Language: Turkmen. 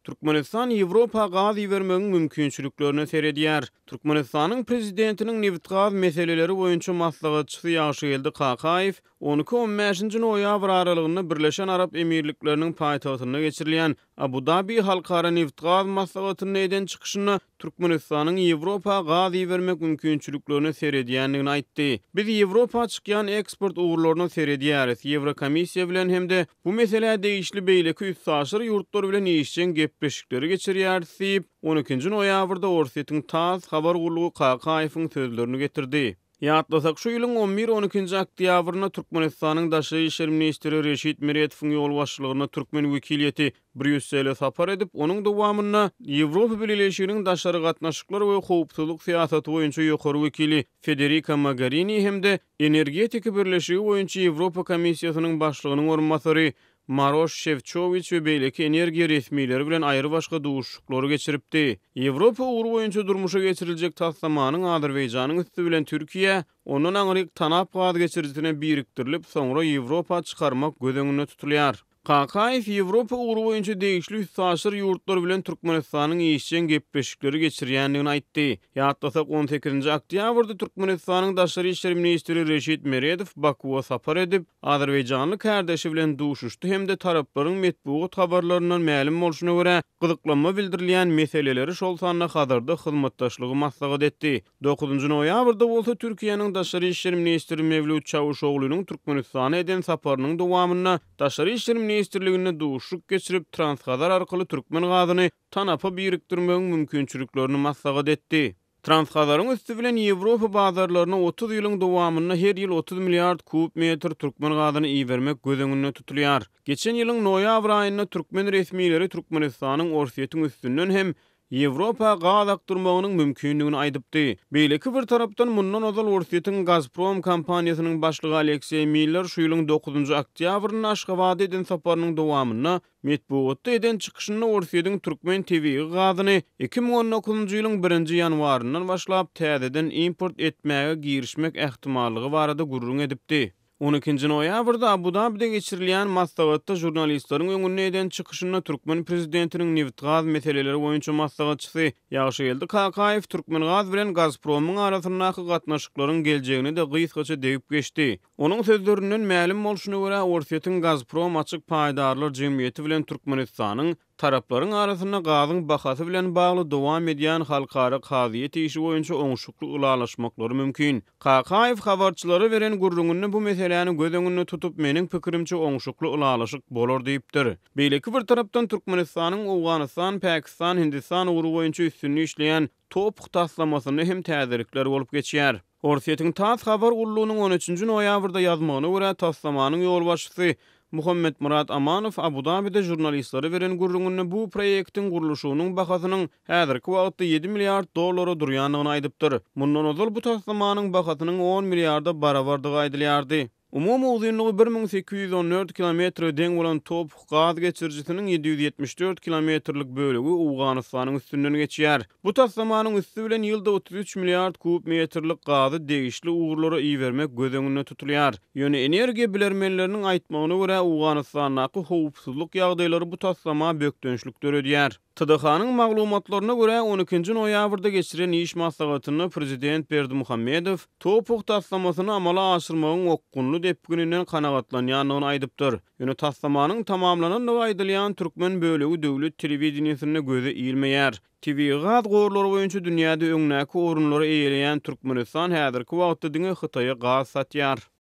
Türkmenistan Ýewropa gaz iýermegiň mümkinçiliklerini seredýär. Türkmenistanyň prezidentiniň neft gaz meseleleri boýunça maslahatçysy Ýagşygildi Kakaýew 12-15 noýabr aralygynda Birleşen Arap Emirlikleriniň paýtagtyna geçirilýän Abu Dhabi halkara neft gaz maslahatyny eden çykyşyna Türkmenistanyň Ýewropa gaz iýermek mümkinçiliklerini seredýändigini aýtdy. Biz Ýewropa çykýan eksport uğurlaryny seredýäris. Ýewrokomissiýa bilen hemde bu mesele değişli beýleki üstsaşyr ýurtlar bilen işçen gepleşikleri geçirýär diýip 12 noýabrda Orset'in TASS habar gurulugy Kakaýewiň sözlerini getirdi. Ýatlasak şu ýylyň 11-12 oktýabryna Türkmenistanyň daşy işler ministri Reşit Meretowyň ýol başçylygyna türkmen wekiliýeti Brüssele sapar edip, onuň dowamyna Ýewropa Birleşiginiň daşary gatnaşyklar we howpsuzlyk syýasaty boýunça ýokary wekili Federica Mogherini hemde energetika birleşigi boýunça Ýewropa Komissiýasynyň başlygynyň ornmasary Maroš Šefčovič we beýleki energiýa resmiýleri bilen aýry başga duşuklary geçiripdi. Ýewropa ugur boýunça durmuşa geçiriljek taslamanyň Azerbaýjanyň üstü bilen Türkiýe, onuň aňryk tanap gaz geçirjisine biriktirilip, soňra Ýewropa çykarmak gözeňinde tutulýar. Kakaýew Ýewropa ugur boýunça değişli üstsaşyr ýurtlar bilen Türkmenistanyň işçen gepleşikleri geçirýändigini aýtdy. Ýatlasak 18 oktýabrda Türkmenistanyň daşary işler ministri Reşit Meretow Bakuwa sapar edip, Azerbaýjanly kärdeşi bilen duşuşdy hemde taraplaryň metbuat habarlaryndan ma'lum bolşuna görä gyzyklanma bildirilýän meseleleri şol sanna hadarda hyzmatdaşlygy maslahat etdi. 9 noýabrda bolsa Türkiýanyň daşary işler ministri Mevlut Çavuşoglunyň Türkmenistana eden saparynyň dowamyna daşary işler ministrligine duşuk geçirip Transhazar arkaly türkmen gazyny tanapa birikdirmegiň mümkinçiliklerini maslahat etdi. Transhazar'ın üstü bilen Ýewropa bazarlaryna 30 ýylyň dowamyna her ýyl 30 milliard kub metr türkmen gazyny iýermek gözeňinde tutulýar. Geçen ýylyň noýabr aýynda türkmen resmiýleri Türkmenistanyň Orset'in üstünden hem Ýewropa gaz akdyrmagynyň mümkinligini aýdypdy. Beýleki bir tarapdan mundan ozal Orset'in Gazprom kompaniýasynyň başlygy Aleksey Miller şu ýylyň 9 oktýabryna Aşgabatda eden saparynyň dowamyna metbuatda eden çykyşyna Orset'in Türkmen TV gazyny 2019 ýylyň 1 ýanwaryndan başlap täzeden import etmäge girişmek ähtimallygy barada gurrun edipdi. 12 noýabrda Abu Dhabi'de geçirilýän maslahatda jurnalistlaryň öňüne eden çykyşyna Türkmen prezidentiniň neft gaz meseleleri boýunça maslahatçysy Ýagşygildi Kakaýew Türkmen gaz bilen Gazpromyň arasyndaky gatnaşyklaryň geljegini de gysgaça degip geçdi. Onuň sözlerinden ma'lum bolşuna görä Orset'in Gazprom açyk paýdarlar jemgyýeti bilen Türkmenistanyň taraplaryň arasynda gazyň bahasy bilen bagly dowam edýän halkara kaziýet işi boýunça oňşukly ulalaşmaklary mümkin. Kakaýew habarçylary beren gurrungyny bu meseleni gözeňinde tutup meniň pikirimçe oňşukly ulalaşyk bolar diýipdir. Beýleki bir tarapdan Türkmenistanyň Awganystan, Pakistan, Hindistan ugury boýunça üstünlüği işleýän topuk taslamasyny hem täzirikler bolup geçýär. Orset'in TASS habar gurulunyň 13 noýabrda ýazmagyna görä taslamanyň ýol başçysy Muhammed Murat Amanow Abu Dhabi'de jurnalistlere beren gurrungyny bu proýektiň guruluşynyň bahasynyň häzirki wagtda 7 milliard dollara durýanlygyny aýdypdyr. Mundan ozal bu taslamanyň bahasynyň 10 milliarda barabardygy aýdylýardy. Umumy uzunlygy 1814 kilometr deň bolan topuk gaz geçirjisiniň 774 kilometrlik bölegi Awganystanyň üstünden geçýär. Bu taslamanyň üstü bilen ýylda 33 milliard kub metrlik gazy degişli uğurlara iýermek gözeňinde tutulýar. Ýöne energiýa bilermenleriniň aýtmagyna görä Awganystanyň howpsuzlyk ýagdaýlary bu taslama bökdönçlük döredýär. TDH-nyň maglumatlaryna görä 12 noýabrda geçiren iş maslahatyny prezident Berdimuhammedow topuk taslamasyny amala aşyrmagyň okgunly depgininden kanagatlanýanlygyny aýdypdyr. Ýöne taslamanyň tamamlanandygy aýdylýan türkmen bölegi döwlet telewizionyna göze iýilmeýär. TV gaz gorlary boýunça dünýäde öňnäki orunlary eýeleýän Türkmenistan häzirki wagtda diňe Hytaýa gaz satýar.